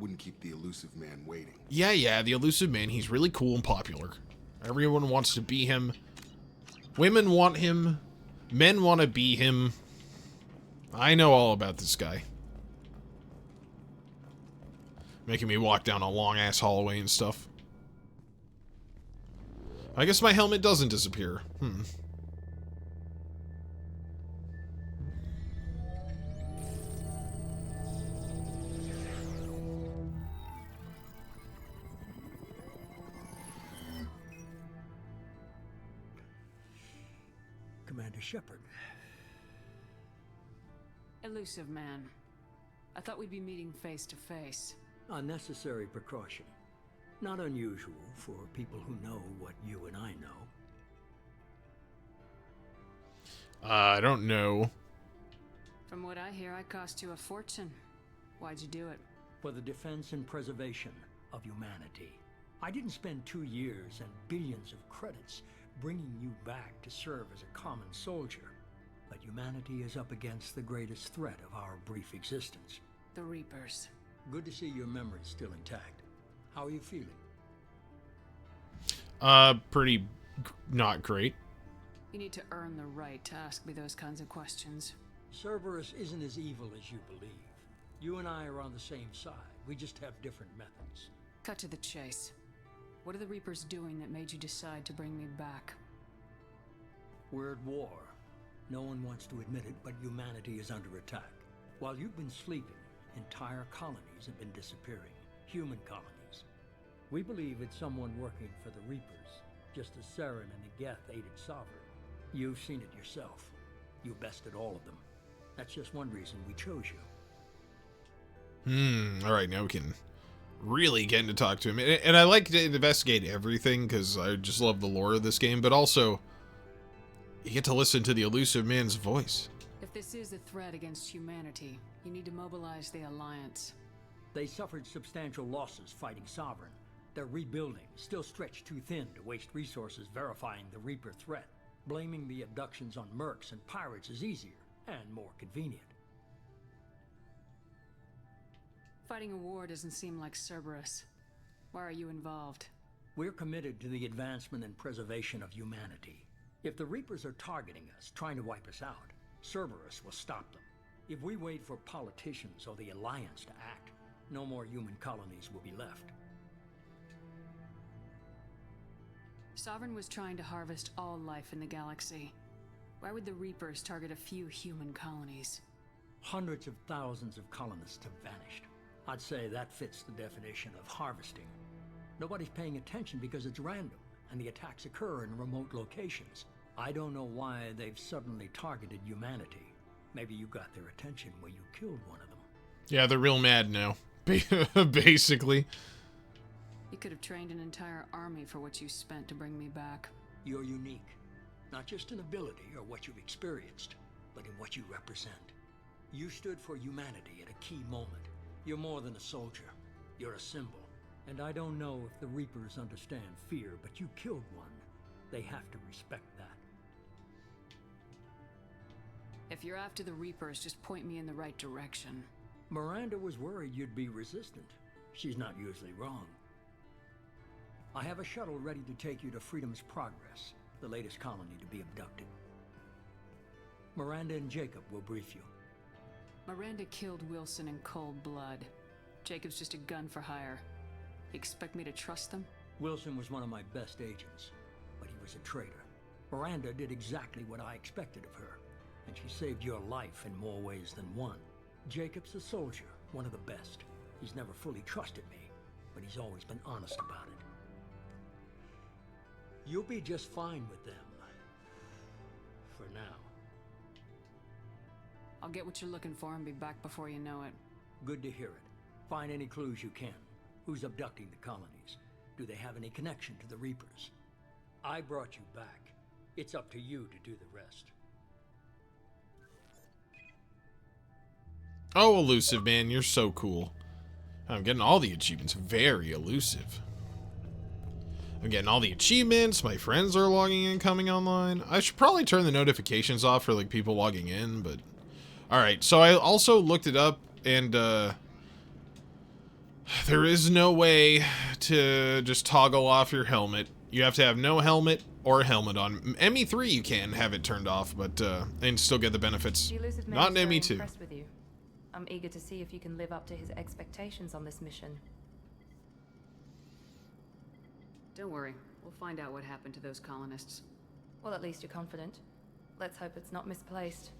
wouldn't keep the Illusive Man waiting. Yeah, the Illusive Man, he's really cool and popular. Everyone wants to be him. Women want him. Men want to be him. I know all about this guy. Making me walk down a long-ass hallway and stuff. I guess my helmet doesn't disappear. Commander Shepard. Illusive Man. I thought we'd be meeting face to face. Unnecessary precaution. Not unusual for people who know what you and I know. I don't know. From what I hear, I cost you a fortune. Why'd you do it? For the defense and preservation of humanity. I didn't spend 2 years and billions of credits bringing you back to serve as a common soldier. But humanity is up against the greatest threat of our brief existence. The Reapers. Good to see your memory's still intact. How are you feeling? Pretty not great. You need to earn the right to ask me those kinds of questions. Cerberus isn't as evil as you believe. You and I are on the same side. We just have different methods. Cut to the chase. What are the Reapers doing that made you decide to bring me back? We're at war. No one wants to admit it, but humanity is under attack. While you've been sleeping, entire colonies have been disappearing. Human colonies. We believe it's someone working for the Reapers, just as Saren and Geth aided Sovereign. You've seen it yourself. You bested all of them. That's just one reason we chose you. Alright, now we can really get to talk to him. And I like to investigate everything, because I just love the lore of this game, but also, you get to listen to the Illusive Man's voice. If this is a threat against humanity, you need to mobilize the Alliance. They suffered substantial losses fighting Sovereign. They're rebuilding, still stretched too thin to waste resources verifying the Reaper threat. Blaming the abductions on mercs and pirates is easier and more convenient. Fighting a war doesn't seem like Cerberus. Why are you involved? We're committed to the advancement and preservation of humanity. If the Reapers are targeting us, trying to wipe us out, Cerberus will stop them. If we wait for politicians or the Alliance to act, no more human colonies will be left. Sovereign was trying to harvest all life in the galaxy. Why would the Reapers target a few human colonies? Hundreds of thousands of colonists have vanished. I'd say that fits the definition of harvesting. Nobody's paying attention because it's random, and the attacks occur in remote locations. I don't know why they've suddenly targeted humanity. Maybe you got their attention when you killed one of them. Yeah, they're real mad now. Basically. You could have trained an entire army for what you spent to bring me back. You're unique. Not just in ability or what you've experienced, but in what you represent. You stood for humanity at a key moment. You're more than a soldier. You're a symbol. And I don't know if the Reapers understand fear, but you killed one. They have to respect that. If you're after the Reapers, just point me in the right direction. Miranda was worried you'd be resistant. She's not usually wrong. I have a shuttle ready to take you to Freedom's Progress, the latest colony to be abducted. Miranda and Jacob will brief you. Miranda killed Wilson in cold blood. Jacob's just a gun for hire. You expect me to trust them? Wilson was one of my best agents, but he was a traitor. Miranda did exactly what I expected of her, and she saved your life in more ways than one. Jacob's a soldier, one of the best. He's never fully trusted me, but he's always been honest about it. You'll be just fine with them. For now. I'll get what you're looking for and be back before you know it. Good to hear it. Find any clues you can. Who's abducting the colonies? Do they have any connection to the Reapers? I brought you back. It's up to you to do the rest. Oh, Illusive Man, you're so cool. I'm getting all the achievements. Very elusive. I'm getting all the achievements. My friends are logging in, coming online. I should probably turn the notifications off for like people logging in, but... Alright, so I also looked it up, and There is no way to just toggle off your helmet. You have to have no helmet or a helmet on. ME3 you can have it turned off, but and still get the benefits. The Illusive Man Not is in very ME2. impressed with you. I'm eager to see if you can live up to his expectations on this mission. Don't worry. We'll find out what happened to those colonists. Well, at least you're confident. Let's hope it's not misplaced.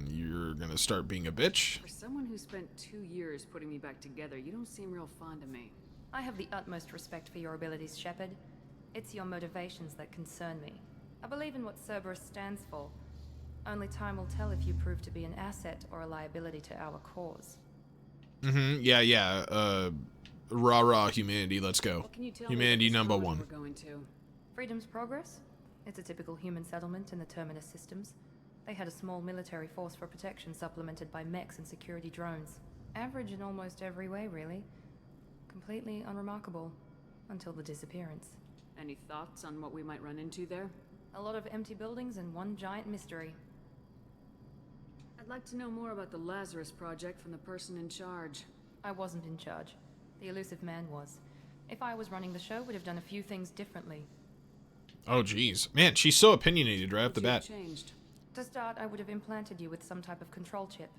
You're gonna start being a bitch? For someone who spent 2 years putting me back together, you don't seem real fond of me. I have the utmost respect for your abilities, Shepard. It's your motivations that concern me. I believe in what Cerberus stands for. Only time will tell if you prove to be an asset or a liability to our cause. Yeah. Rah, humanity, let's go. What can you tell Humanity me about this number colony one. we're going to? Freedom's Progress? It's a typical human settlement in the Terminus systems. They had a small military force for protection supplemented by mechs and security drones. Average in almost every way, really. Completely unremarkable. Until the disappearance. Any thoughts on what we might run into there? A lot of empty buildings and one giant mystery. I'd like to know more about the Lazarus Project from the person in charge. I wasn't in charge. The Illusive Man was. If I was running the show, would have done a few things differently. Oh, jeez. Man, she's so opinionated right off the bat. Changed. To start, I would have implanted you with some type of control chip.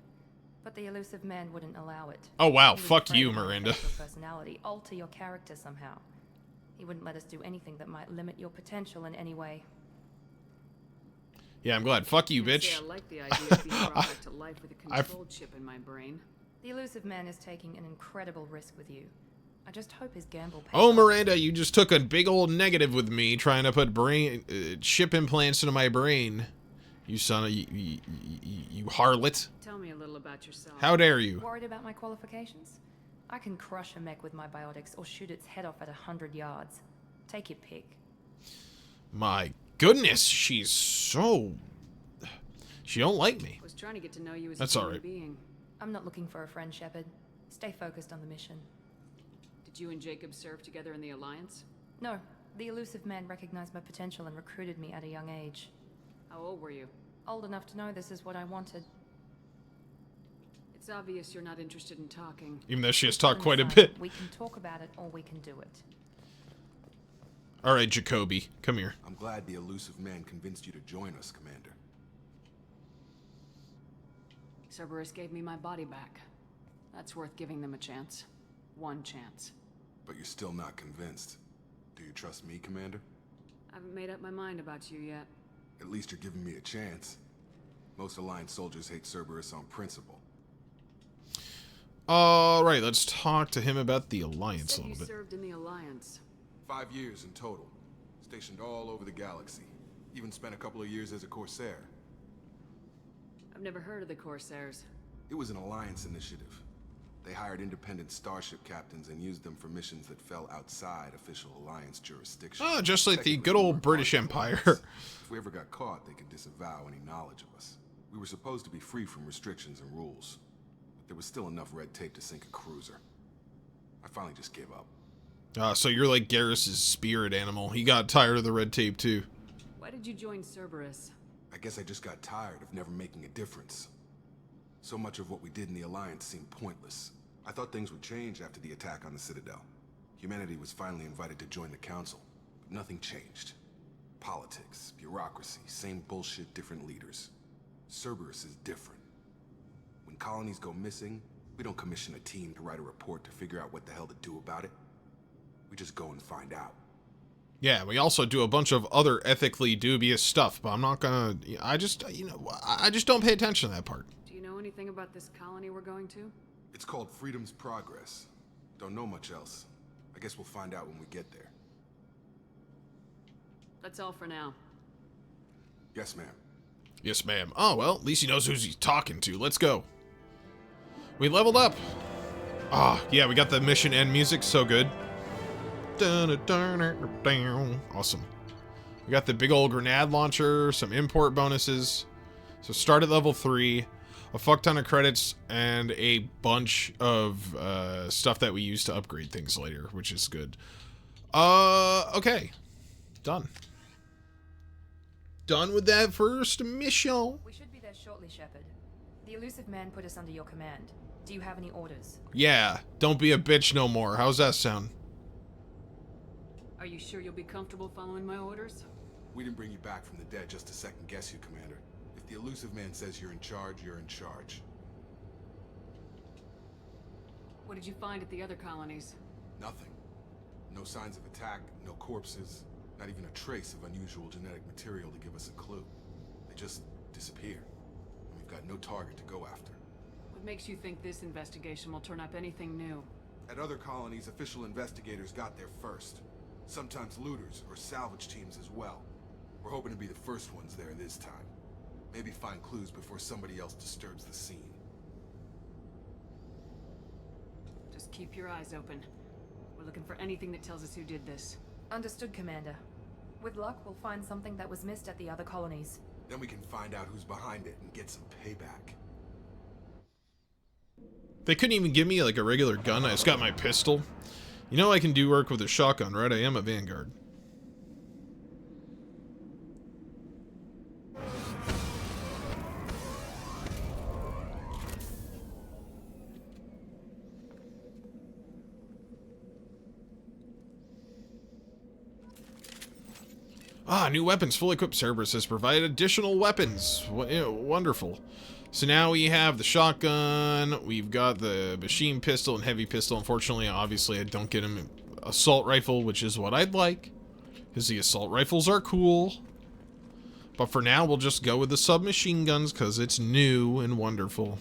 But the Illusive Man wouldn't allow it. Oh, wow. He was Fuck afraid you, it might Miranda. affect your personality, alter your character somehow. He wouldn't let us do anything that might limit your potential in any way. Yeah, I'm glad. Fuck you, Can't bitch. say I like the idea of being brought back to life with a control chip in my brain. The Illusive Man is taking an incredible risk with you. I just hope his gamble pays Oh, off. Miranda, you just took a big old negative with me trying to put chip implants into my brain. You son of you harlot. Tell me a little about yourself. How dare you? Worried about my qualifications? I can crush a mech with my biotics or shoot its head off at 100 yards. Take your pick. My goodness, she's so... She don't like me. I was trying to get to know you as That's a all human right. being. I'm not looking for a friend, Shepard. Stay focused on the mission. Did you and Jacob serve together in the Alliance? No, the Illusive Man recognized my potential and recruited me at a young age. How old were you? Old enough to know this is what I wanted. It's obvious you're not interested in talking. Even though she has talked quite a Fine. bit. We can talk about it or we can do it. All right, Jacoby, come here. I'm glad the Illusive Man convinced you to join us, Commander. Cerberus gave me my body back. That's worth giving them a chance. One chance. But you're still not convinced. Do you trust me, Commander? I haven't made up my mind about you yet. At least you're giving me a chance. Most Alliance soldiers hate Cerberus on principle. All right, let's talk to him about the You Alliance a said you little bit. served in the Alliance. 5 years in total. Stationed all over the galaxy. Even spent a couple of years as a Corsair. I've never heard of the Corsairs. It was an Alliance initiative. They hired independent starship captains and used them for missions that fell outside official Alliance jurisdiction. Oh, just like the Technically, good we old were British part of the Empire. Alliance. If we ever got caught, they could disavow any knowledge of us. We were supposed to be free from restrictions and rules. But there was still enough red tape to sink a cruiser. I finally just gave up. So you're like Garrus's spirit animal. He got tired of the red tape, too. Why did you join Cerberus? I guess I just got tired of never making a difference. So much of what we did in the Alliance seemed pointless. I thought things would change after the attack on the Citadel. Humanity was finally invited to join the Council, but nothing changed. Politics, bureaucracy, same bullshit, different leaders. Cerberus is different. When colonies go missing, we don't commission a team to write a report to figure out what the hell to do about it. We just go and find out. Yeah, we also do a bunch of other ethically dubious stuff, but I'm not gonna... I just don't pay attention to that part. Do you know anything about this colony we're going to? It's called Freedom's Progress. Don't know much else. I guess we'll find out when we get there. That's all for now. Yes, ma'am. Yes, ma'am. Oh, well, at least he knows who he's talking to. Let's go. We leveled up. Ah, yeah, we got the mission end music. So good. Awesome. We got the big old grenade launcher, some import bonuses. So start at level 3, a fuck ton of credits, and a bunch of stuff that we use to upgrade things later, which is good. Okay. Done. Done with that first mission. We should be there shortly, Shepard. The Illusive Man put us under your command. Do you have any orders? Yeah, don't be a bitch no more. How's that sound? Are you sure you'll be comfortable following my orders? We didn't bring you back from the dead just to second guess you, Commander. If the Illusive Man says you're in charge, you're in charge. What did you find at the other colonies? Nothing. No signs of attack, no corpses, not even a trace of unusual genetic material to give us a clue. They just disappear. And we've got no target to go after. What makes you think this investigation will turn up anything new? At other colonies, official investigators got there first. Sometimes looters or salvage teams as well. We're hoping to be the first ones there this time. Maybe find clues before somebody else disturbs the scene. Just keep your eyes open. We're looking for anything that tells us who did this. Understood, Commander. With luck, we'll find something that was missed at the other colonies. Then we can find out who's behind it and get some payback. They couldn't even give me like a regular gun. I just got my pistol. You know I can do work with a shotgun, right? I am a Vanguard. Ah, new weapons. Fully equipped Cerberus has provided additional weapons. Wonderful. So now we have the shotgun, we've got the machine pistol and heavy pistol. Unfortunately, obviously, I don't get him an assault rifle, which is what I'd like, because the assault rifles are cool. But for now, we'll just go with the submachine guns, because it's new and wonderful.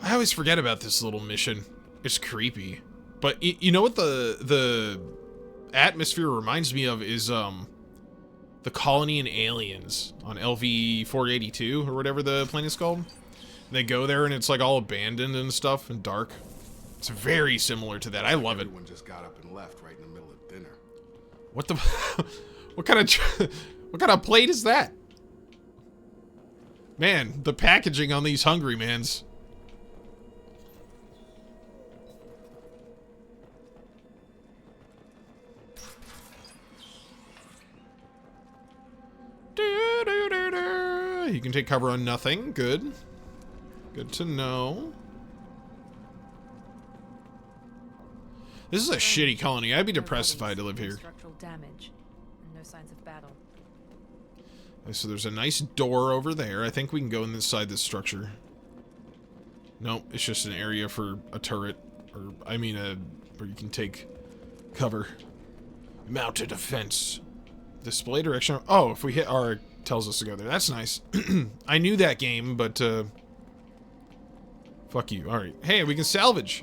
I always forget about this little mission. It's creepy. But you know what the atmosphere reminds me of is, the colony in Aliens on LV-482 or whatever the planet's called. They go there and it's like all abandoned and stuff and dark. It's very similar to that. I love it. Everyone just got up and left right in the middle of dinner. What the? what kind of plate is that? Man, the packaging on these Hungry Mans. You can take cover on nothing. Good. Good to know. This is a shitty colony. I'd be depressed if I had to live here. Structural damage and no signs of battle. Okay, so there's a nice door over there. I think we can go inside this structure. Nope, it's just an area for a turret, or I mean, where you can take cover. Mounted defense. Display direction. Oh, if we hit R, it tells us to go there. That's nice. I knew that game, but fuck you. All right. Hey, we can salvage.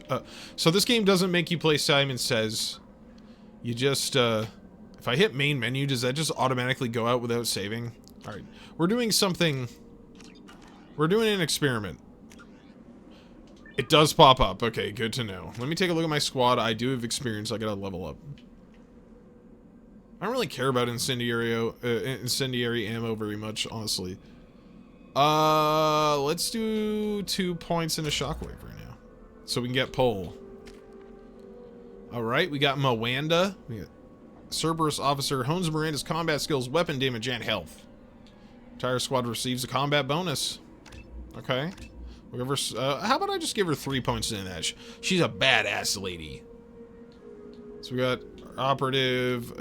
So this game doesn't make you play Simon Says. You just if I hit main menu, does that just automatically go out without saving? All right. We're doing something. We're doing an experiment. It does pop up. Okay, good to know. Let me take a look at my squad. I do have experience. I gotta level up. I don't really care about incendiary ammo very much, honestly. Let's do 2 points and a shockwave right now, so we can get pole. All right, we got Mwanda. We got Cerberus officer hones Miranda's combat skills, weapon damage, and health. Entire squad receives a combat bonus. Okay, we'll give her. How about I just give her 3 points in that? She's a badass lady. So we got operative,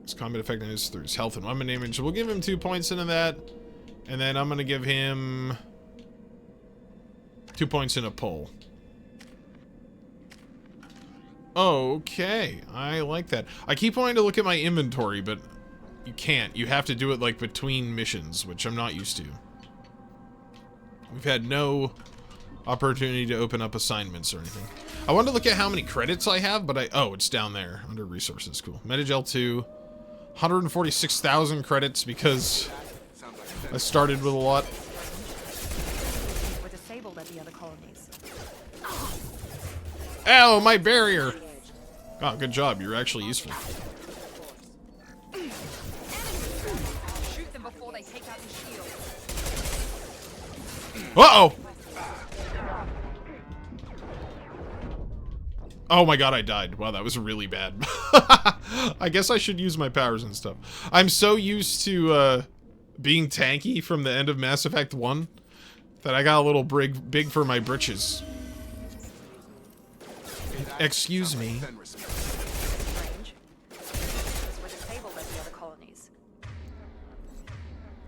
his combat effectiveness through his health and weapon damage. We'll give him 2 points into that, and then I'm gonna give him 2 points in a pull. Okay, I like that. I keep wanting to look at my inventory, but you can't. You have to do it like between missions, which I'm not used to. We've had no opportunity to open up assignments or anything. I wanted to look at how many credits I have, but oh, it's down there under resources. Cool. Metagel 2, 146,000 credits because I started with a lot. We're disabled at the other colonies. Ow, my barrier! Oh, good job. You're actually useful. Shoot them before they take out the shield. Uh-oh! Oh my god, I died. Wow, that was really bad. I guess I should use my powers and stuff. I'm so used to being tanky from the end of Mass Effect 1 That I got a little big for my britches. Excuse me. Strange. This was disabled at the other colonies.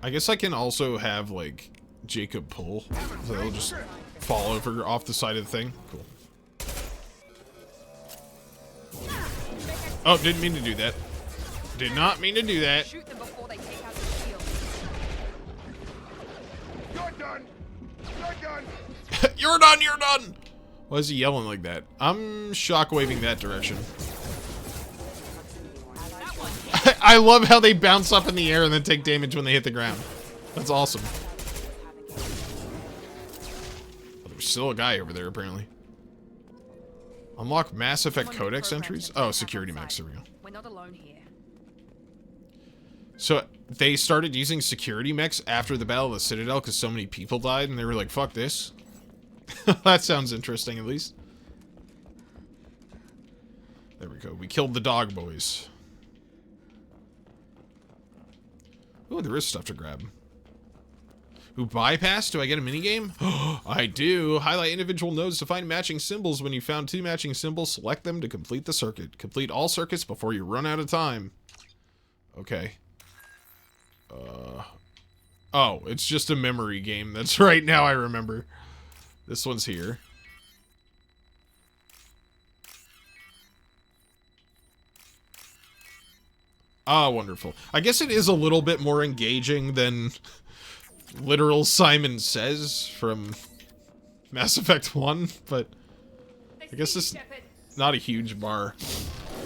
I guess I can also have, like, Jacob pull. So they'll just fall over off the side of the thing. Cool. Oh, didn't mean to do that. Did not mean to do that. Shoot them before they take out the shield. You're done! You're done! You're done, you're done! Why is he yelling like that? I'm shockwaving that direction. I love how they bounce up in the air and then take damage when they hit the ground. That's awesome. Oh, there's still a guy over there, apparently. Unlock Mass Effect Codex entries? Oh, security max, there we go. We're not alone here. So, they started using security mechs after the Battle of the Citadel because so many people died, and they were like, fuck this. That sounds interesting, at least. There we go. We killed the dog boys. Oh, there is stuff to grab. Ooh, bypass? Do I get a minigame? I do. Highlight individual nodes to find matching symbols. When you found 2 matching symbols, select them to complete the circuit. Complete all circuits before you run out of time. Okay. Oh, it's just a memory game. That's right, now I remember. This one's here. Ah, wonderful. I guess it is a little bit more engaging than literal Simon Says from Mass Effect 1, but I guess it's not a huge bar.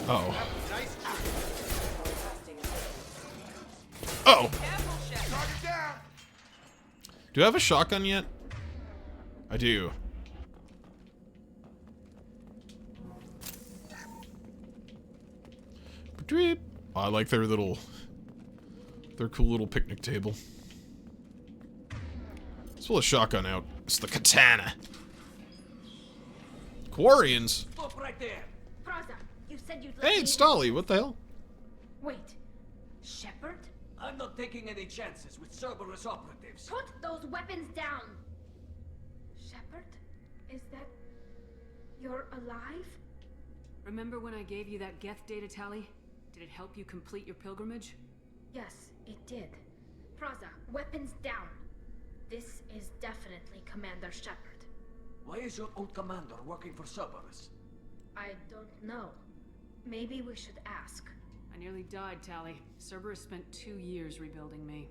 Uh-oh. Uh-oh. Do I have a shotgun yet? I do. Oh, I like their cool little picnic table. Let's pull a shotgun out. It's the katana. Quarians. Stop right there. Praza, you said you'd let Hey, me it's in. Dolly. What the hell? Wait, Shepard? I'm not taking any chances with Cerberus operatives. Put those weapons down! Shepard? Is that... you're alive? Remember when I gave you that Geth data tally? Did it help you complete your pilgrimage? Yes, it did. Praza, weapons down. This is definitely Commander Shepard. Why is your old commander working for Cerberus? I don't know. Maybe we should ask. I nearly died, Tally. Cerberus spent 2 years rebuilding me.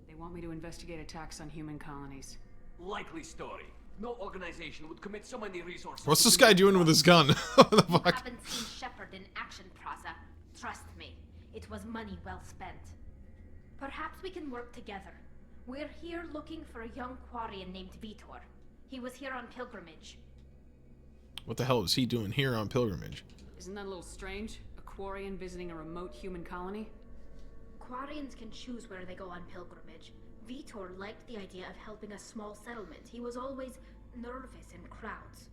They want me to investigate attacks on human colonies. Likely story. No organization would commit so many resources. What's this guy doing with his gun? What the You fuck? haven't seen Shepard in action, Praza. Trust me, it was money well spent. Perhaps we can work together. We're here looking for a young Quarian named Vitor. He was here on pilgrimage. What the hell is he doing here on pilgrimage? Isn't that a little strange? A Quarian visiting a remote human colony? Quarians can choose where they go on pilgrimage. Vitor liked the idea of helping a small settlement. He was always nervous in crowds.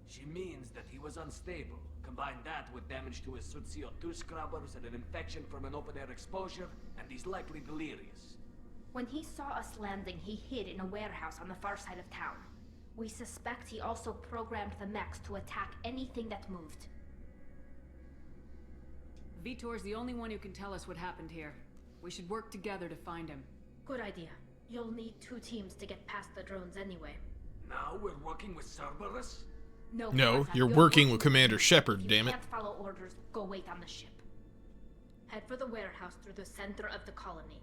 She means that he was unstable. Combine that with damage to his suit CO2 scrubbers and an infection from an open-air exposure, and he's likely delirious. When he saw us landing, he hid in a warehouse on the far side of town. We suspect he also programmed the mechs to attack anything that moved. Vitor's the only one who can tell us what happened here. We should work together to find him. Good idea. You'll need 2 teams to get past the drones anyway. Now we're working with Cerberus? No, Plaza, you're working with Commander Shepard, If damn you it. can't follow orders, go wait on the ship. Head for the warehouse through the center of the colony.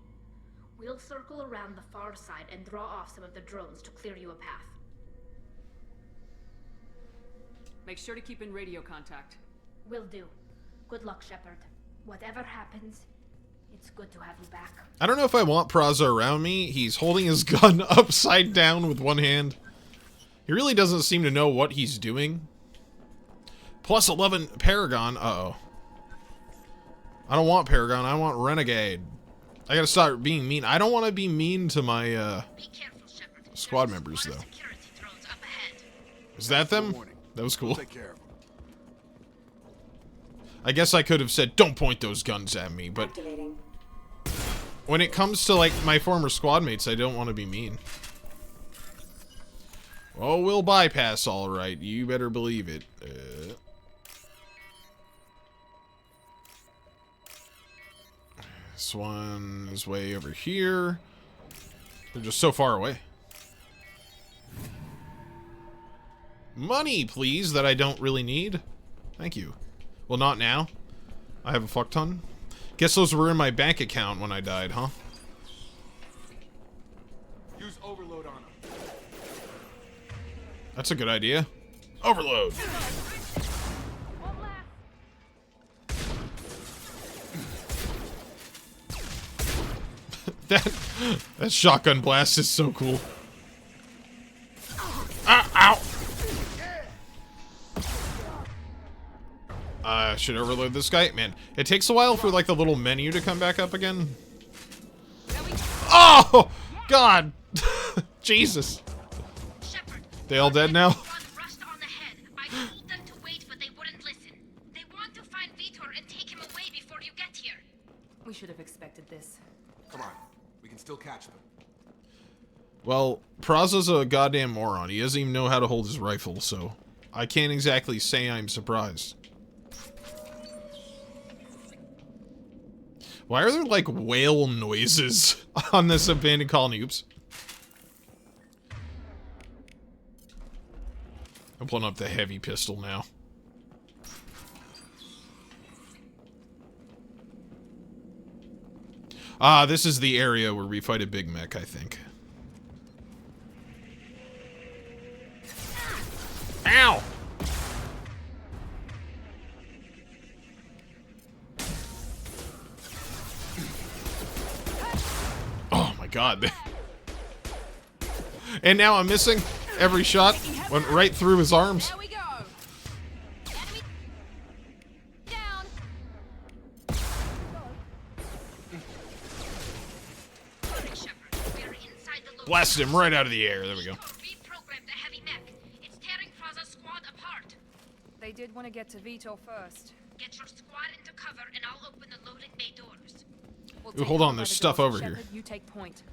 We'll circle around the far side and draw off some of the drones to clear you a path. Make sure to keep in radio contact. Will do. Good luck, Shepard. Whatever happens, it's good to have you back. I don't know if I want Praza around me. He's holding his gun upside down with one hand. He really doesn't seem to know what he's doing. Plus 11 Paragon. Uh-oh. I don't want Paragon. I want Renegade. I gotta start being mean. I don't want to be mean to my Be careful, Shepard. squad members, though. Security drones up ahead. Is that them? Warning. That was cool. Take care of them. I guess I could have said, don't point those guns at me, but when it comes to, like, my former squad mates, I don't want to be mean. Oh, we'll bypass all right. You better believe it. This one is way over here. They're just so far away. Money, please, that I don't really need. Thank you. Well, not now. I have a fuck ton. Guess those were in my bank account when I died, huh? Use overload on him. That's a good idea. Overload. that shotgun blast is so cool. Ow! Should overload this guy? Man, it takes a while for like the little menu to come back up again. Oh! God! Jesus. They all dead now? I told them to wait, but they wouldn't listen. They want to find Vitor and take him away before you get here. We should have expected this. Come on. We can still catch them. Well, Praza's a goddamn moron. He doesn't even know how to hold his rifle, so I can't exactly say I'm surprised. Why are there, like, whale noises on this abandoned colony? Oops. I'm pulling up the heavy pistol now. Ah, this is the area where we fight a big mech, I think. Ow! Oh my god. And now I'm missing. Every shot went right through his arms. There we go. Enemy down. Blasted him right out of the air. There we go. Reprogram the heavy mech. It's tearing Praza's squad apart. They did want to get to Vitor first. Get your squad into cover and I'll open the loading bay doors. We'll Ooh, take hold on, over there's the stuff doors. over here. Shepard, you take point.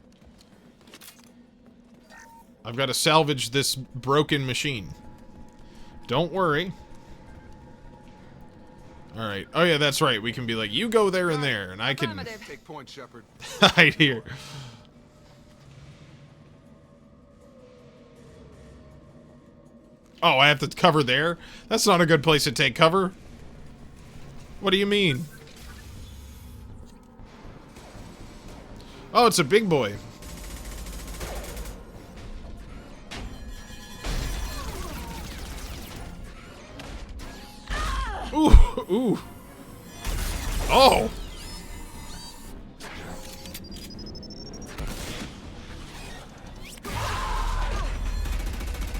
I've got to salvage this broken machine. Don't worry. Alright. Oh yeah, that's right. We can be like, you go there and there, and I can Affirmative. Take point, Shepard. hide here. Oh, I have to cover there? That's not a good place to take cover. What do you mean? Oh, it's a big boy. Ooh, ooh. Oh.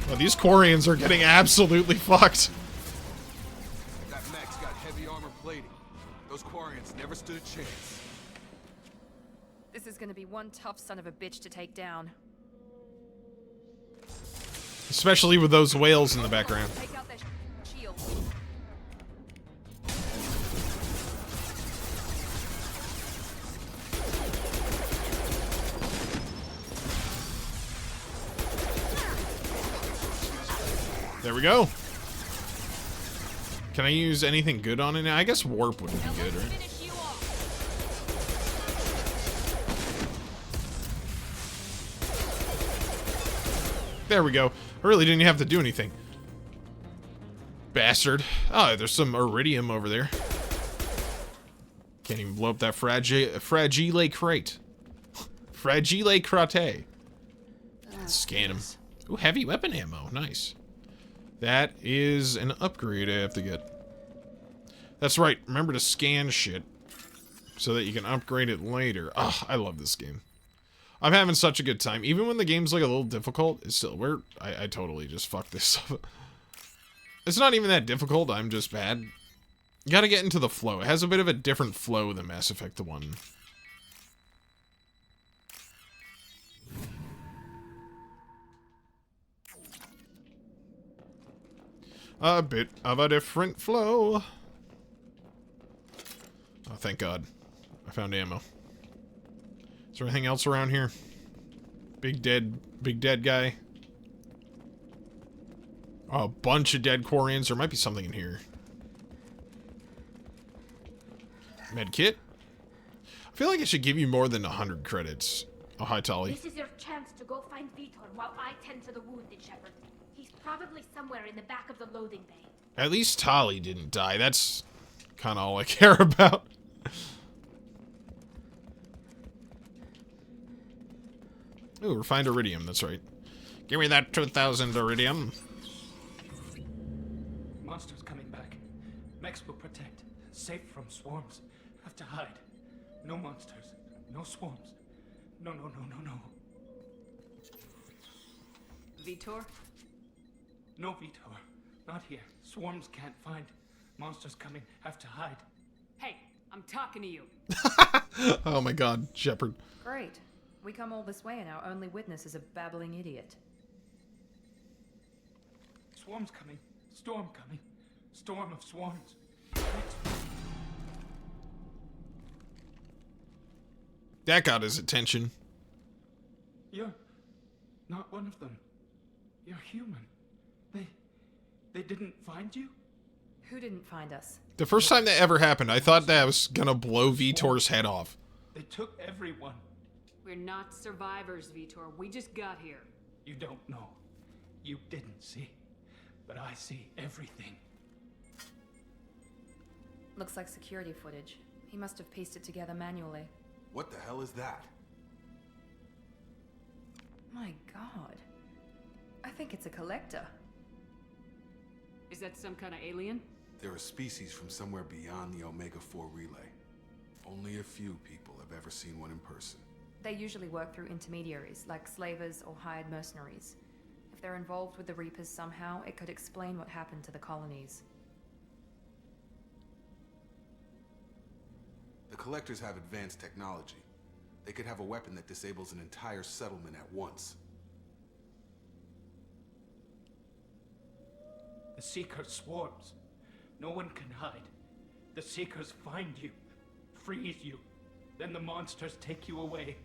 Well, these Quarians are getting absolutely fucked. That mech's got heavy armor plating. Those Quarians never stood a chance. This is gonna be one tough son of a bitch to take down. Especially with those whales in the background. Take out their shield. There we go. Can I use anything good on it now? I guess warp wouldn't be good, right? Finish you off. There we go. I really didn't have to do anything. Bastard. Oh, there's some iridium over there. Can't even blow up that fragile crate. Fragile crate. Scan him. Ooh, heavy weapon ammo. Nice. That is an upgrade I have to get. That's right. Remember to scan shit so that you can upgrade it later. Ah, I love this game. I'm having such a good time. Even when the game's like a little difficult, it's still I totally just fucked this up. It's not even that difficult. I'm just bad. You gotta get into the flow. It has a bit of a different flow than Mass Effect 1. A bit of a different flow. Oh, thank God. I found ammo. Is there anything else around here? Big dead guy. A bunch of dead Quarians. There might be something in here. Medkit? I feel like it should give you more than 100 credits. Oh, hi, Tali. This is your chance to go find Vitor while I tend to the wounded, Shepard. He's probably somewhere in the back of the loading bay. At least Tali didn't die. That's kind of all I care about. Ooh, refined iridium. That's right. Give me that 2,000 iridium. Monsters coming back. Mechs will protect. Safe from swarms. Have to hide. No monsters. No swarms. No. Vitor? No Vitor. Not here. Swarms can't find. Monsters coming. Have to hide. Hey, I'm talking to you. Oh my god, Shepard. Great. We come all this way and our only witness is a babbling idiot. Swarms coming. Storm coming. Storm of swarms. That got his attention. You're not one of them. You're human. They didn't find you? Who didn't find us? The first time that ever happened, I thought that I was gonna blow Vitor's head off. They took everyone. We're not survivors, Vitor. We just got here. You don't know. You didn't see. But I see everything. Looks like security footage. He must have pieced it together manually. What the hell is that? My god. I think it's a collector. Is that some kind of alien? They're a species from somewhere beyond the Omega-4 relay. Only a few people have ever seen one in person. They usually work through intermediaries, like slavers or hired mercenaries. If they're involved with the Reapers somehow, it could explain what happened to the colonies. The Collectors have advanced technology. They could have a weapon that disables an entire settlement at once. The Seeker swarms. No one can hide. The Seekers find you, freeze you, then the monsters take you away.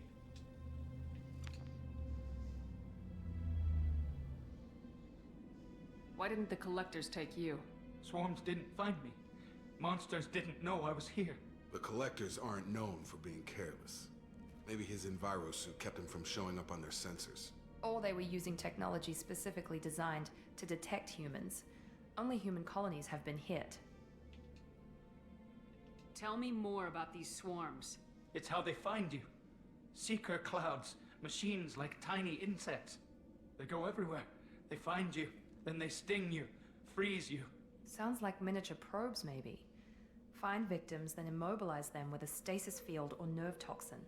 Why didn't the Collectors take you? Swarms didn't find me. Monsters didn't know I was here. The Collectors aren't known for being careless. Maybe his envirosuit kept him from showing up on their sensors. Or they were using technology specifically designed to detect humans. Only human colonies have been hit. Tell me more about these swarms. It's how they find you. Seeker clouds, machines like tiny insects. They go everywhere. They find you, then they sting you, freeze you. Sounds like miniature probes, maybe. Find victims, then immobilize them with a stasis field or nerve toxin.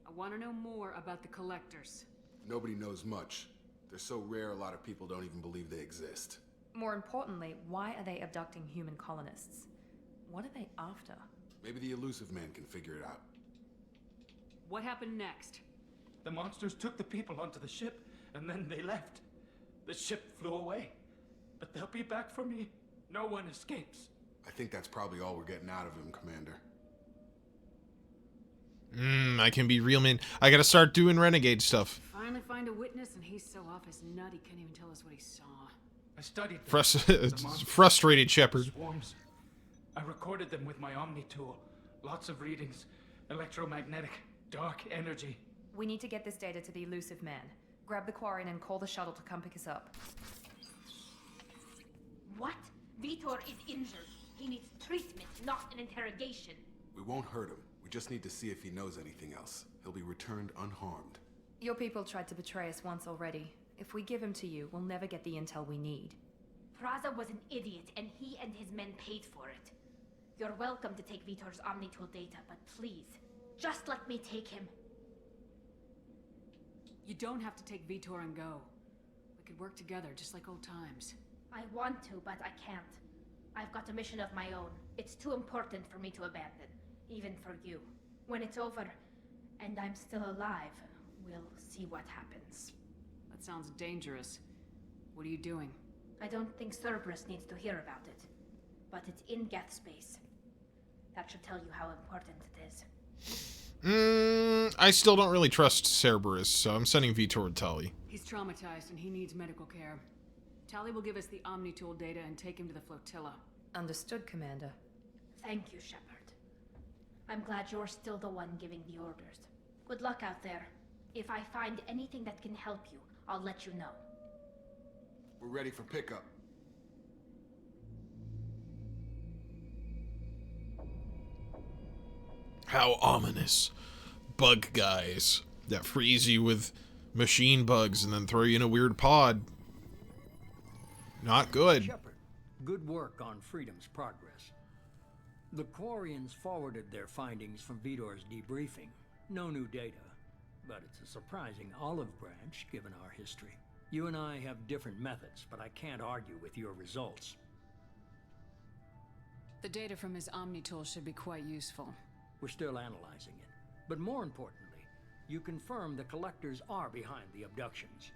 I want to know more about the Collectors. Nobody knows much. They're so rare, a lot of people don't even believe they exist. More importantly, why are they abducting human colonists? What are they after? Maybe the Illusive man can figure it out. What happened next? The monsters took the people onto the ship, and then they left. The ship flew away. But they'll be back for me. No one escapes. I think that's probably all we're getting out of him, Commander. I can be real, man. I gotta start doing renegade stuff. Finally find a witness, and he's so off his nut he can't even tell us what he saw. I studied them. The monsters, Frustrated Shepard. swarms. I recorded them with my Omni tool. Lots of readings. Electromagnetic, dark energy. We need to get this data to the Illusive man. Grab the Quarian and call the shuttle to come pick us up. What? Vitor is injured. He needs treatment, not an interrogation. We won't hurt him. We just need to see if he knows anything else. He'll be returned unharmed. Your people tried to betray us once already. If we give him to you, we'll never get the intel we need. Praza was an idiot, and he and his men paid for it. You're welcome to take Vitor's Omnitool data, but please, just let me take him. You don't have to take Vitor and go. We could work together, just like old times. I want to, but I can't. I've got a mission of my own. It's too important for me to abandon, even for you. When it's over, and I'm still alive, we'll see what happens. That sounds dangerous. What are you doing? I don't think Cerberus needs to hear about it, but it's in Geth space. That should tell you how important it is. I still don't really trust Cerberus, so I'm sending Vitor to Tali. He's traumatized and he needs medical care. Tally will give us the Omni-Tool data and take him to the flotilla. Understood, Commander. Thank you, Shepard. I'm glad you're still the one giving the orders. Good luck out there. If I find anything that can help you, I'll let you know. We're ready for pickup. How ominous. Bug guys that freeze you with machine bugs and then throw you in a weird pod. Not good. Shepard, good work on Freedom's progress. The Quarians forwarded their findings from Vitor's debriefing. No new data, but it's a surprising olive branch given our history. You and I have different methods, but I can't argue with your results. The data from his Omni-Tool should be quite useful. We're still analyzing it. But more importantly, you confirm the collectors are behind the abductions.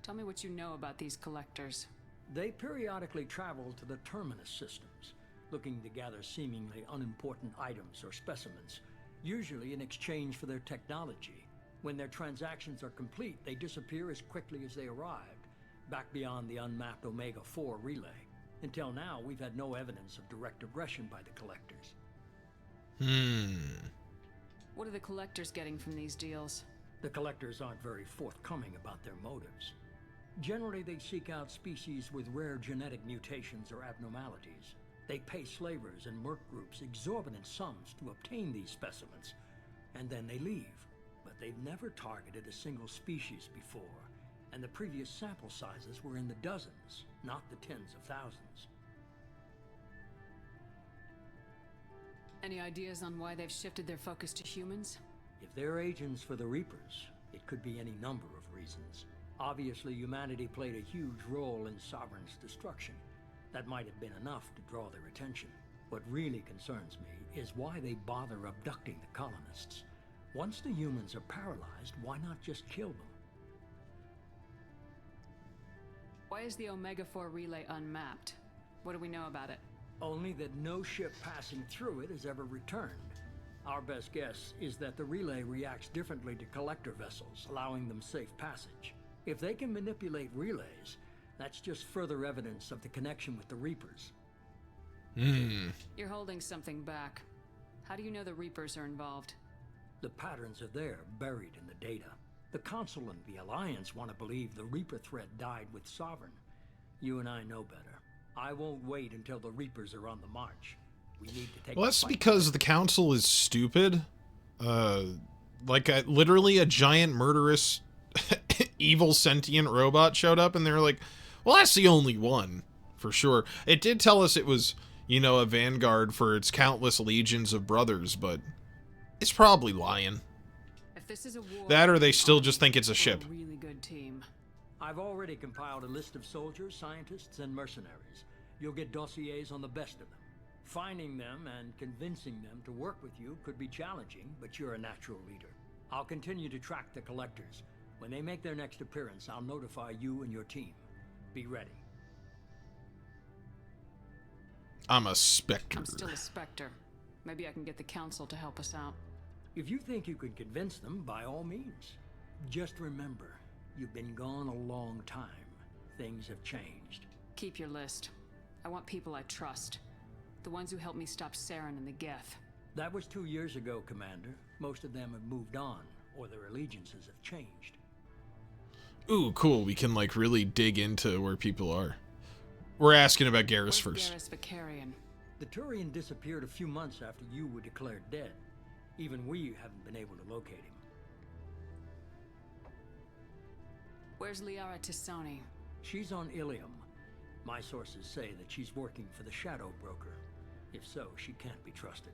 Tell me what you know about these collectors. They periodically travel to the Terminus systems, looking to gather seemingly unimportant items or specimens, usually in exchange for their technology. When their transactions are complete, they disappear as quickly as they arrived, back beyond the unmapped Omega-4 relay. Until now, we've had no evidence of direct aggression by the collectors. What are the collectors getting from these deals? The collectors aren't very forthcoming about their motives. Generally, they seek out species with rare genetic mutations or abnormalities. They pay slavers and merc groups exorbitant sums to obtain these specimens, and then they leave. But they've never targeted a single species before, and the previous sample sizes were in the dozens, not the tens of thousands. Any ideas on why they've shifted their focus to humans? If they're agents for the Reapers, it could be any number of reasons. Obviously, humanity played a huge role in Sovereign's destruction. That might have been enough to draw their attention. What really concerns me is why they bother abducting the colonists. Once the humans are paralyzed, why not just kill them? Why is the Omega-4 relay unmapped? What do we know about it? Only that no ship passing through it has ever returned. Our best guess is that the relay reacts differently to collector vessels, allowing them safe passage. If they can manipulate relays, that's just further evidence of the connection with the Reapers. You're holding something back. How do you know the Reapers are involved? The patterns are there, buried in the data. The Council and the Alliance want to believe the Reaper threat died with Sovereign. You and I know better. I won't wait until the Reapers are on the march. We need to take. Well, that's because the Council is stupid. Literally a giant murderous evil sentient robot showed up and they're like, well, that's the only one for sure. It did tell us it was, you know, a vanguard for its countless legions of brothers, but it's probably lying. If this is a war, That or they still just think it's a we're ship. A really good team. I've already compiled a list of soldiers, scientists, and mercenaries. You'll get dossiers on the best of them. Finding them and convincing them to work with you could be challenging, but you're a natural leader. I'll continue to track the collectors. When they make their next appearance, I'll notify you and your team. Be ready. I'm a Spectre. I'm still a Spectre. Maybe I can get the Council to help us out. If you think you can convince them, by all means. Just remember, you've been gone a long time. Things have changed. Keep your list. I want people I trust. The ones who helped me stop Saren and the Geth. That was 2 years ago, Commander. Most of them have moved on, or their allegiances have changed. Ooh, cool. We can, like, really dig into where people are. We're asking about Garrus first. Garrus Vicarian? The Turian disappeared a few months after you were declared dead. Even we haven't been able to locate him. Where's Liara Tisoni? She's on Ilium. My sources say that she's working for the Shadow Broker. If so, she can't be trusted.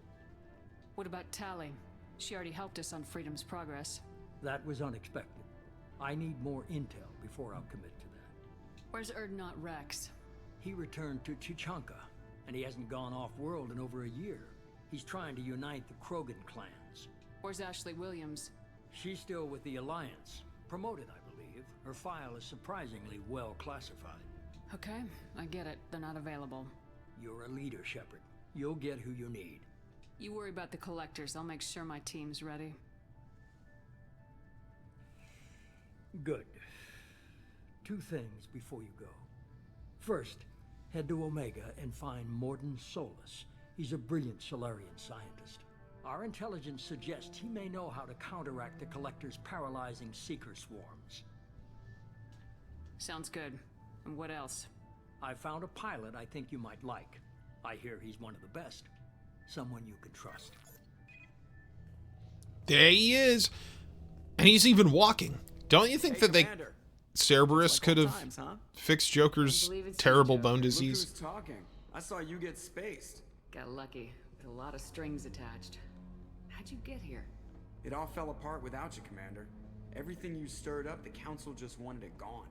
What about Tally? She already helped us on Freedom's progress. That was unexpected. I need more intel before I'll commit to that. Where's Erdnot Rex? He returned to Chichanka, and he hasn't gone off-world in over a year. He's trying to unite the Krogan clans. Where's Ashley Williams? She's still with the Alliance. Promoted, I believe. Her file is surprisingly well classified. Okay, I get it. They're not available. You're a leader, Shepard. You'll get who you need. You worry about the collectors. I'll make sure my team's ready. Good. 2 things before you go. First, head to Omega and find Morden Solus. He's a brilliant Solarian scientist. Our intelligence suggests he may know how to counteract the Collector's paralyzing Seeker swarms. Sounds good. And what else? I found a pilot I think you might like. I hear he's one of the best. Someone you can trust. There he is. And he's even walking. Don't you think that Commander. Cerberus Like could old have times, huh? fixed Joker's believe it's terrible Joker. bone Look disease? who's talking. I saw you get spaced. Got lucky. With a lot of strings attached. How'd you get here? It all fell apart without you, Commander. Everything you stirred up, the Council just wanted it gone.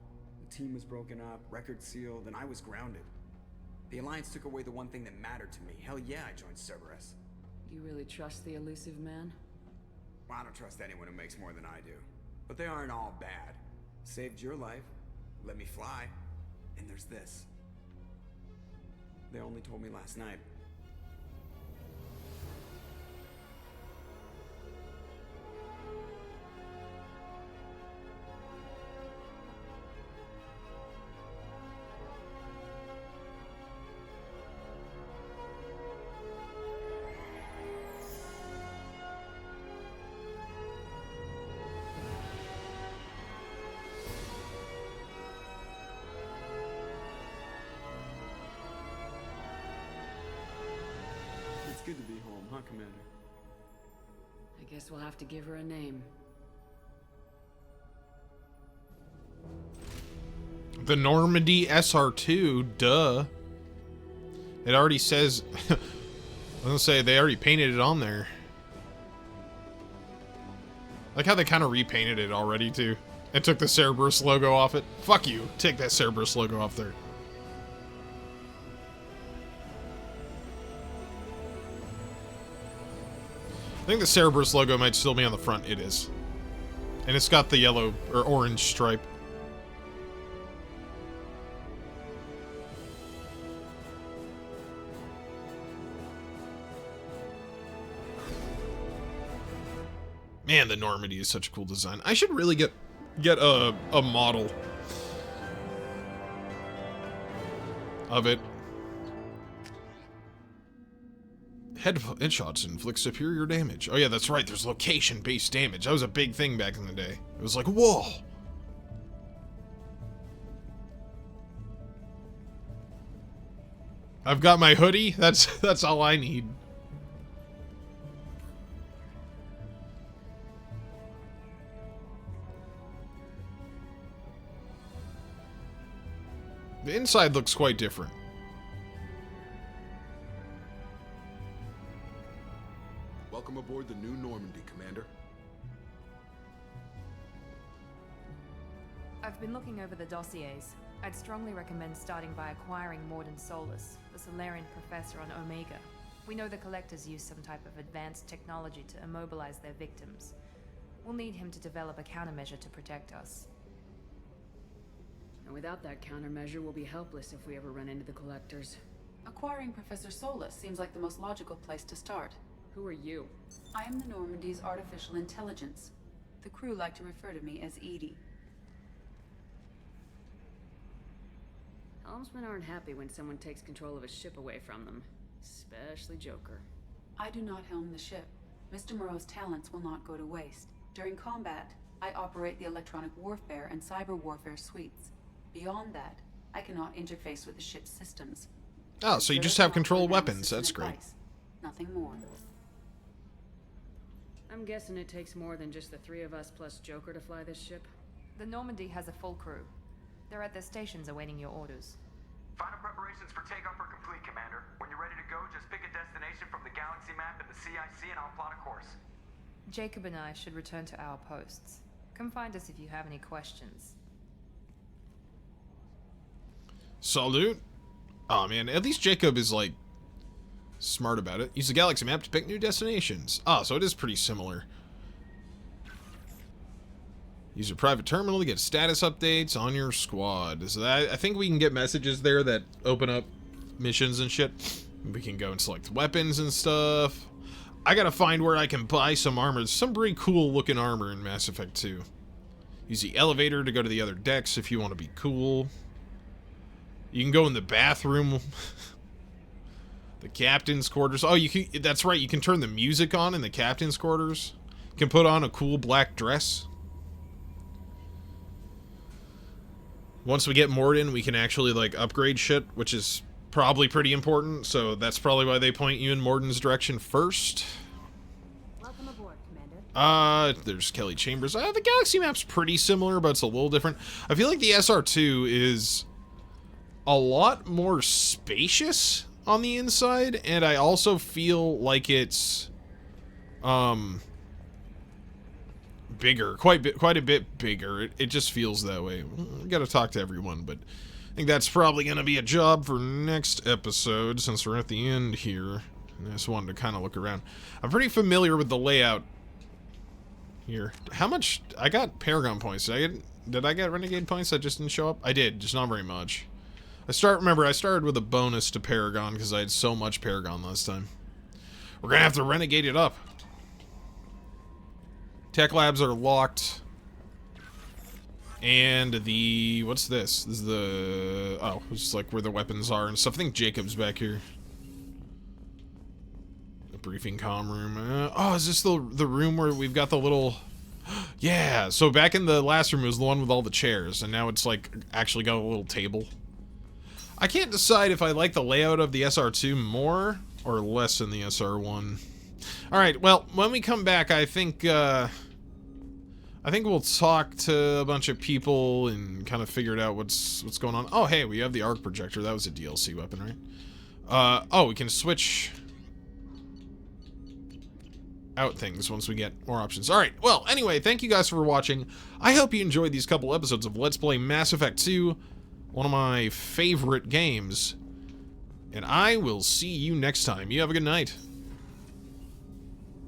The team was broken up, record sealed, and I was grounded. The Alliance took away the one thing that mattered to me. Hell yeah, I joined Cerberus. You really trust the Illusive man? Well, I don't trust anyone who makes more than I do. But they aren't all bad. Saved your life, let me fly, and there's this. They only told me last night. It's good to be home, huh, Commander? I guess we'll have to give her a name. The Normandy SR2, duh. It already says... I was gonna say, they already painted it on there. Like how they kind of repainted it already, too. And took the Cerberus logo off it. Fuck you. Take that Cerberus logo off there. I think the Cerberus logo might still be on the front. It is. And it's got the yellow or orange stripe. Man, the Normandy is such a cool design. I should really get a model of it. Headshots inflict superior damage. Oh yeah, that's right. There's location-based damage. That was a big thing back in the day. It was like, whoa. I've got my hoodie. That's all I need. The inside looks quite different. Welcome aboard the new Normandy, Commander. I've been looking over the dossiers. I'd strongly recommend starting by acquiring Morden Solus, the Solarian professor on Omega. We know the Collectors use some type of advanced technology to immobilize their victims. We'll need him to develop a countermeasure to protect us. And without that countermeasure, we'll be helpless if we ever run into the Collectors. Acquiring Professor Solus seems like the most logical place to start. Who are you? I am the Normandy's artificial intelligence. The crew like to refer to me as Edie. Helmsmen aren't happy when someone takes control of a ship away from them. Especially Joker. I do not helm the ship. Mr. Moreau's talents will not go to waste. During combat, I operate the electronic warfare and cyber warfare suites. Beyond that, I cannot interface with the ship's systems. Oh, so you just have control of weapons. That's great. Nothing more. I'm guessing it takes more than just the 3 of us plus Joker to fly this ship. The Normandy has a full crew. They're at their stations awaiting your orders. Final preparations for takeoff are complete, Commander. When you're ready to go, just pick a destination from the galaxy map and the CIC and I'll plot a course. Jacob and I should return to our posts. Come find us if you have any questions. Salute. Oh man, at least Jacob is like smart about it. Use the galaxy map to pick new destinations. Ah, so it is pretty similar. Use your private terminal to get status updates on your squad. So that, I think we can get messages there that open up missions and shit. We can go and select weapons and stuff. I gotta find where I can buy some armor. There's some pretty cool looking armor in Mass Effect 2. Use the elevator to go to the other decks if you want to be cool. You can go in the bathroom. The captain's quarters. Oh, you can. That's right. You can turn the music on in the captain's quarters. You can put on a cool black dress. Once we get Morden, we can actually, like, upgrade shit, which is probably pretty important. So that's probably why they point you in Morden's direction first. Welcome aboard, Commander. There's Kelly Chambers. The Galaxy map's pretty similar, but it's a little different. I feel like the SR2 is a lot more spacious on the inside, and I also feel like it's bigger, quite a bit bigger. It just feels that way. I gotta talk to everyone, but I think that's probably gonna be a job for next episode since we're at the end here. And I just wanted to kind of look around. I'm pretty familiar with the layout here. How much? I got Paragon points. Did I get Renegade points that just didn't show up? I did, just not very much. Remember, I started with a bonus to Paragon because I had so much Paragon last time. We're gonna have to Renegade it up. Tech labs are locked. And the... What's this? This is the... Oh, it's just like where the weapons are and stuff. I think Jacob's back here. The briefing comm room. Oh, is this the room where we've got the little... Yeah, so back in the last room was the one with all the chairs. And now it's like actually got a little table. I can't decide if I like the layout of the SR2 more or less than the SR1. Alright, well, when we come back, I think we'll talk to a bunch of people and kind of figure out what's going on. Oh, hey, we have the arc projector. That was a DLC weapon, right? Oh, we can switch out things once we get more options. Alright, well, anyway, thank you guys for watching. I hope you enjoyed these couple episodes of Let's Play Mass Effect 2, one of my favorite games. And I will see you next time. You have a good night.